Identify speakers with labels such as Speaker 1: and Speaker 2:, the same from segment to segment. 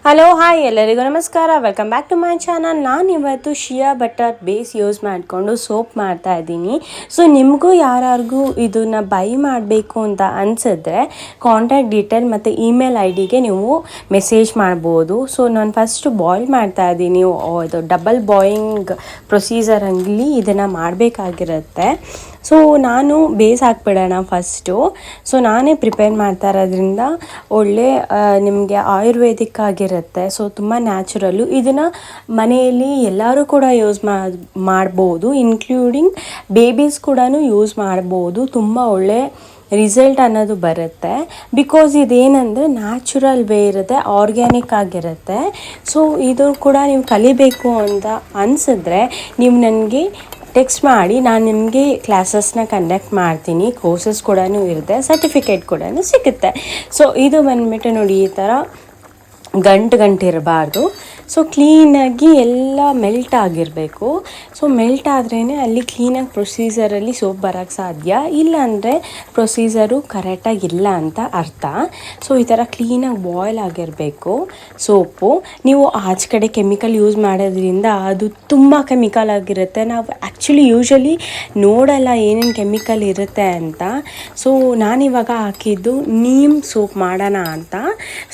Speaker 1: Hello hi ಎಲ್ಲರಿಗೂ ನಮಸ್ಕಾರ, welcome back to my channel. ನಾನಿವತ್ತು ಶಿಯಾ ಬಟರ್ ಬೇಸ್ ಯೂಸ್ ಮಾಡಿಕೊಂಡು ಸೋಪ್ ಮಾಡ್ತಾ ಇದ್ದೀನಿ. ಸೊ ನಿಮಗೂ ಯಾರಿಗೂ ಇದನ್ನು ಬೈ ಮಾಡಬೇಕು ಅಂತ ಅನಿಸಿದ್ರೆ ಕಾಂಟ್ಯಾಕ್ಟ್ ಡೀಟೇಲ್ ಮತ್ತು ಇಮೇಲ್ ಐ ಡಿಗೆ ನೀವು ಮೆಸೇಜ್ ಮಾಡ್ಬೋದು. ಸೊ ನಾನು ಫಸ್ಟು ಬಾಯ್ಲ್ ಮಾಡ್ತಾ ಇದ್ದೀನಿ. ಇದು ಡಬಲ್ ಬಾಯಿಂಗ್ ಪ್ರೊಸೀಜರಲ್ಲಿ ಇದನ್ನು ಮಾಡಬೇಕಾಗಿರುತ್ತೆ. ಸೊ ನಾನು ಬೇಸ್ ಹಾಕ್ಬಿಡೋಣ ಫಸ್ಟು. ಸೊ ನಾನೇ ಪ್ರಿಪೇರ್ ಮಾಡ್ತಾ ಇರೋದ್ರಿಂದ ಒಳ್ಳೆ ನಿಮಗೆ ಆಯುರ್ವೇದಿಕ್ ಆಗಿರುತ್ತೆ. ಸೊ ತುಂಬ ನ್ಯಾಚುರಲ್ಲು. ಇದನ್ನು ಮನೆಯಲ್ಲಿ ಎಲ್ಲರೂ ಕೂಡ ಯೂಸ್ ಮಾಡ್ಬೋದು, ಇನ್ಕ್ಲೂಡಿಂಗ್ ಬೇಬೀಸ್ ಕೂಡ ಯೂಸ್ ಮಾಡ್ಬೋದು. ತುಂಬ ಒಳ್ಳೆ ರಿಸಲ್ಟ್ ಅನ್ನೋದು ಬರುತ್ತೆ. ಬಿಕಾಸ್ ಇದೇನೆಂದರೆ ನ್ಯಾಚುರಲ್ ವೇ ಇರುತ್ತೆ, ಆರ್ಗ್ಯಾನಿಕ್ ಆಗಿರುತ್ತೆ. ಸೊ ಇದು ಕೂಡ ನೀವು ಕಲಿಬೇಕು ಅಂತ ಅನಿಸಿದ್ರೆ ನೀವು ನನಗೆ ಟೆಕ್ಸ್ಟ್ ಮಾಡಿ, ನಾನು ನಿಮಗೆ ಕ್ಲಾಸಸ್ನ ಕಂಡಕ್ಟ್ ಮಾಡ್ತೀನಿ. ಕೋರ್ಸಸ್ ಕೂಡ ಇರುತ್ತೆ, ಸರ್ಟಿಫಿಕೇಟ್ ಕೂಡ ಸಿಗುತ್ತೆ. ಸೊ ಇದು ಬಂದುಬಿಟ್ಟು ನೋಡಿ, ಈ ಥರ ಗಂಟು ಇರಬಾರ್ದು. ಸೊ ಕ್ಲೀನಾಗಿ ಎಲ್ಲ ಮೆಲ್ಟ್ ಆಗಿರಬೇಕು. ಸೊ ಮೆಲ್ಟ್ ಆದ್ರೇ ಅಲ್ಲಿ ಕ್ಲೀನಾಗಿ ಪ್ರೊಸೀಜರಲ್ಲಿ ಸೋಪ್ ಬರೋಕ್ಕೆ ಸಾಧ್ಯ. ಇಲ್ಲಾಂದರೆ ಪ್ರೊಸೀಜರು ಕರೆಕ್ಟಾಗಿಲ್ಲ ಅಂತ ಅರ್ಥ. ಸೊ ಈ ಥರ ಕ್ಲೀನಾಗಿ ಬಾಯ್ಲ್ ಆಗಿರಬೇಕು ಸೋಪು. ನೀವು ಆಚೆ ಕಡೆ ಕೆಮಿಕಲ್ ಯೂಸ್ ಮಾಡೋದ್ರಿಂದ ಅದು ತುಂಬ ಕೆಮಿಕಲ್ ಆಗಿರುತ್ತೆ. ನಾವು ಆ್ಯಕ್ಚುಲಿ ಯೂಶ್ವಲಿ ನೋಡಲ್ಲ ಏನೇನು ಕೆಮಿಕಲ್ ಇರುತ್ತೆ ಅಂತ. ಸೊ ನಾನಿವಾಗ ಹಾಕಿದ್ದು ನೀಮ್ ಸೋಪ್ ಮಾಡೋಣ ಅಂತ.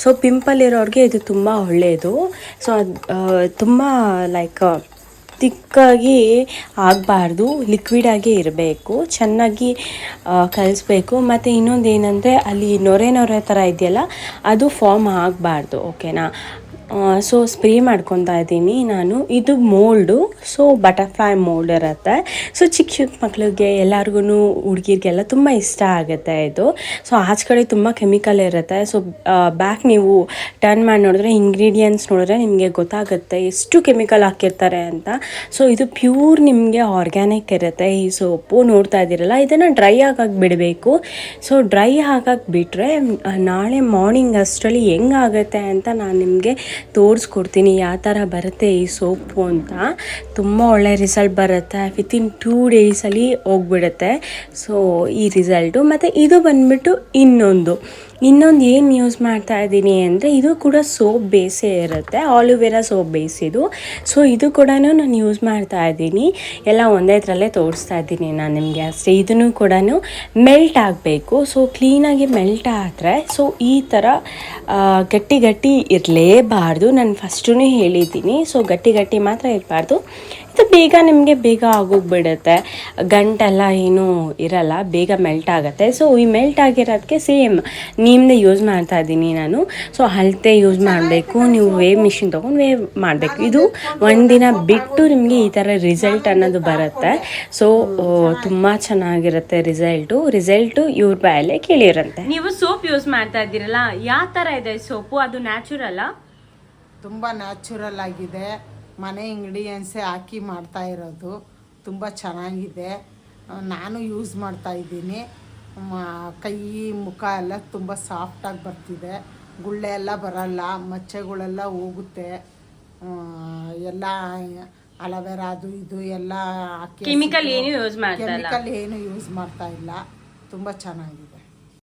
Speaker 1: ಸೊ ಪಿಂಪಲ್ ಇರೋರಿಗೆ ಇದು ತುಂಬ ಒಳ್ಳೆಯದು. ಸೊ ತುಂಬ ಲೈಕ್ ತಿಕ್ಕಾಗಿ ಆಗಬಾರ್ದು, ಲಿಕ್ವಿಡಾಗಿ ಇರಬೇಕು, ಚೆನ್ನಾಗಿ ಕಲಿಸ್ಬೇಕು. ಮತ್ತು ಇನ್ನೊಂದು ಏನಂದರೆ ಅಲ್ಲಿ ನೊರೆ ಥರ ಇದೆಯಲ್ಲ, ಅದು ಫಾರ್ಮ್ ಆಗಬಾರ್ದು. ಓಕೆನಾ? ಸೊ ಸ್ಪ್ರೇ ಮಾಡ್ಕೊತಾ ಇದ್ದೀನಿ ನಾನು. ಇದು ಮೋಲ್ಡು, ಸೊ ಬಟರ್ಫ್ಲೈ ಮೋಲ್ಡ್ ಇರುತ್ತೆ. ಸೊ ಚಿಕ್ಕ ಮಕ್ಳಿಗೆ ಎಲ್ಲರಿಗೂ, ಹುಡುಗಿರಿಗೆಲ್ಲ ತುಂಬ ಇಷ್ಟ ಆಗುತ್ತೆ ಇದು. ಸೊ ಆಚೆ ಕಡೆ ತುಂಬ ಕೆಮಿಕಲ್ ಇರುತ್ತೆ. ಸೊ ಬ್ಯಾಕ್ ನೀವು ಟರ್ನ್ ಮಾಡಿ ನೋಡಿದ್ರೆ, ಇಂಗ್ರೀಡಿಯೆಂಟ್ಸ್ ನೋಡಿದ್ರೆ ನಿಮಗೆ ಗೊತ್ತಾಗುತ್ತೆ ಎಷ್ಟು ಕೆಮಿಕಲ್ ಹಾಕಿರ್ತಾರೆ ಅಂತ. ಸೊ ಇದು ಪ್ಯೂರ್ ನಿಮಗೆ ಆರ್ಗ್ಯಾನಿಕ್ ಇರುತ್ತೆ ಈ ಸೋಪು. ನೋಡ್ತಾ ಇದ್ದೀರಲ್ಲ, ಇದನ್ನು ಡ್ರೈ ಆಗಾಕೆ ಬಿಡಬೇಕು. ಸೊ ಡ್ರೈ ಆಗಾಕೆ ಬಿಟ್ಟರೆ ನಾಳೆ ಮಾರ್ನಿಂಗ್ ಅಷ್ಟರಲ್ಲಿ ಹೆಂಗಾಗುತ್ತೆ ಅಂತ ನಾನು ನಿಮಗೆ ತೋರಿಸ್ಕೊಡ್ತೀನಿ, ಯಾವ ಥರ ಬರುತ್ತೆ ಈ ಸೋಪು ಅಂತ. ತುಂಬ ಒಳ್ಳೆ ರಿಸಲ್ಟ್ ಬರುತ್ತೆ. ವಿತಿನ್ 2 ಡೇಸಲ್ಲಿ ಹೋಗ್ಬಿಡುತ್ತೆ ಸೊ ಈ ರಿಸಲ್ಟು. ಮತ್ತು ಇದು ಬಂದುಬಿಟ್ಟು ಇನ್ನೊಂದು ಏನು ಯೂಸ್ ಮಾಡ್ತಾ ಇದ್ದೀನಿ ಅಂದರೆ, ಇದು ಕೂಡ ಸೋಪ್ ಬೇಸೇ ಇರುತ್ತೆ, ಆಲಿವೆರಾ ಸೋಪ್ ಬೇಸ್ ಇದು. ಸೊ ಇದು ಕೂಡ ನಾನು ಯೂಸ್ ಮಾಡ್ತಾ ಇದ್ದೀನಿ. ಎಲ್ಲ ಒಂದೇ ಥರಲ್ಲೇ ತೋರಿಸ್ತಾ ಇದ್ದೀನಿ ನಾನು ನಿಮಗೆ ಅಷ್ಟೇ. ಇದನ್ನು ಕೂಡ ಮೆಲ್ಟ್ ಆಗಬೇಕು. ಸೊ ಕ್ಲೀನಾಗಿ ಮೆಲ್ಟ್ ಆದರೆ, ಸೊ ಈ ಥರ ಗಟ್ಟಿ ಇರಲೇಬಾರ್ದು. ನಾನು ಫಸ್ಟೂ ಹೇಳಿದ್ದೀನಿ. ಸೊ ಗಟ್ಟಿ ಮಾತ್ರ ಇರಬಾರ್ದು. ಇದು ಬೇಗ ಆಗೋಗ್ಬಿಡುತ್ತೆ, ಗಂಟೆಲ್ಲ ಏನೂ ಇರಲ್ಲ, ಬೇಗ ಮೆಲ್ಟ್ ಆಗುತ್ತೆ. ಸೊ ಈ ಮೆಲ್ಟ್ ಆಗಿರೋದಕ್ಕೆ ಸೇಮ್ ನಿಮ್ಮದೇ ಯೂಸ್ ಮಾಡ್ತಾ ಇದ್ದೀನಿ ನಾನು. ಸೊ ಅಳತೆ ಯೂಸ್ ಮಾಡಬೇಕು. ನೀವು ವೇವ್ ಮಿಷಿನ್ ತೊಗೊಂಡು ವೇವ್ ಮಾಡಬೇಕು. ಇದು ಒಂದಿನ ಬಿಟ್ಟು ನಿಮಗೆ ಈ ಥರ ರಿಸಲ್ಟ್ ಅನ್ನೋದು ಬರುತ್ತೆ. ಸೊ ತುಂಬ ಚೆನ್ನಾಗಿರುತ್ತೆ ರಿಸಲ್ಟು ಇವ್ರ ಬಾಯಲ್ಲೇ ಕೇಳಿರುತ್ತೆ. ನೀವು ಸೋಪ್ ಯೂಸ್ ಮಾಡ್ತಾ ಇದ್ದೀರಲ್ಲ, ಯಾವ ಥರ ಇದೆ ಸೋಪು? ಅದು ನ್ಯಾಚುರಲ್ಲ?
Speaker 2: ತುಂಬ ನ್ಯಾಚುರಲ್ ಆಗಿದೆ. ಮನೆ ಇಂಗ್ರೀಡಿಯೆಂಟ್ಸೇ ಹಾಕಿ ಮಾಡ್ತಾ ಇರೋದು. ತುಂಬ ಚೆನ್ನಾಗಿದೆ. ನಾನು ಯೂಸ್ ಮಾಡ್ತಾ ಇದ್ದೀನಿ. ಕೈ ಮುಖ ಎಲ್ಲ ತುಂಬ ಸಾಫ್ಟಾಗಿ ಬರ್ತಿದೆ. ಗುಳ್ಳೆ ಎಲ್ಲ ಬರಲ್ಲ, ಮಚ್ಚೆಗಳೆಲ್ಲ ಹೋಗುತ್ತೆ. ಎಲ್ಲ ಅಲೋವೆರಾ ಅದು ಇದು ಎಲ್ಲ ಹಾಕಿ
Speaker 1: ಕೆಮಿಕಲ್ ಏನು ಯೂಸ್
Speaker 2: ಯೂಸ್ ಮಾಡ್ತಾ ಇಲ್ಲ. ತುಂಬ ಚೆನ್ನಾಗಿದೆ.